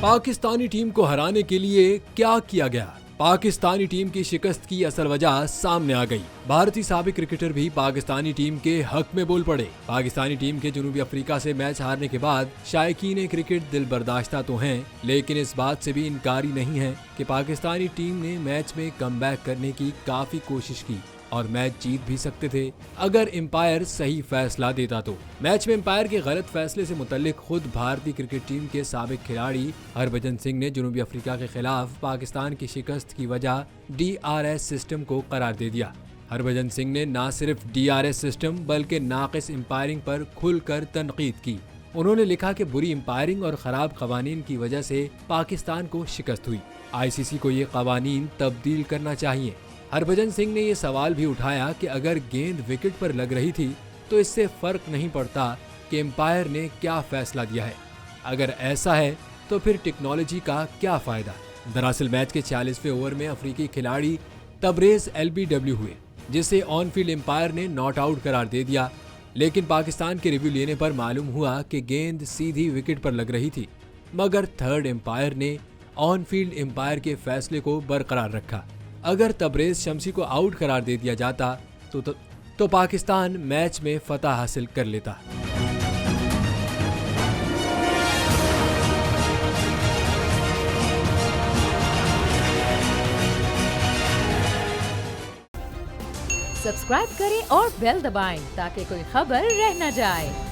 Pakistani team को हराने के लिए क्या किया गया? पाकिस्तानी टीम की शिकस्त की असल वजह सामने आ गई। भारतीय साबिक क्रिकेटर भी पाकिस्तानी टीम के हक में बोल पड़े। पाकिस्तानी टीम के जनूबी अफ्रीका से मैच हारने के बाद शायकीन क्रिकेट दिल बर्दाश्ता तो हैं, लेकिन इस बात से भी इनकारी नहीं है कि पाकिस्तानी टीम ने मैच में कमबैक करने की काफी कोशिश की और मैच जीत भी सकते थे अगर एम्पायर सही फैसला देता तो। मैच में एम्पायर के गलत फैसले से मुतल्लिक खुद भारतीय क्रिकेट टीम के साबिक खिलाड़ी हरभजन सिंह ने जनूबी अफ्रीका के खिलाफ पाकिस्तान की शिकस्त की वजह DRS सिस्टम को करार दे दिया। हरभजन सिंह ने न सिर्फ DRS सिस्टम बल्कि नाक़िस एम्पायरिंग पर खुलकर तनकीद की। उन्होंने लिखा कि बुरी एम्पायरिंग और खराब कवानीन की वजह से पाकिस्तान को शिकस्त हुई। ICC को ये कवानीन तब्दील करना चाहिए। हरभजन सिंह ने ये सवाल भी उठाया कि अगर गेंद विकेट पर लग रही थी तो इससे फर्क नहीं पड़ता कि एम्पायर ने क्या फैसला दिया है। अगर ऐसा है तो फिर टेक्नोलॉजी का क्या फायदा? दरअसल मैच के 46वें ओवर में अफ्रीकी खिलाड़ी तबरेज LBW हुए, जिसे ऑन फील्ड एम्पायर ने नॉट आउट करार दे दिया। लेकिन पाकिस्तान के रिव्यू लेने पर मालूम हुआ कि गेंद सीधी विकेट पर लग रही थी, मगर थर्ड एम्पायर ने ऑन फील्ड एम्पायर के फैसले को बरकरार रखा। अगर तबरेज शमसी को आउट करार दे दिया जाता तो पाकिस्तान मैच में फतह हासिल कर लेता। सब्सक्राइब करें और बेल दबाएं ताकि कोई खबर रह न जाए।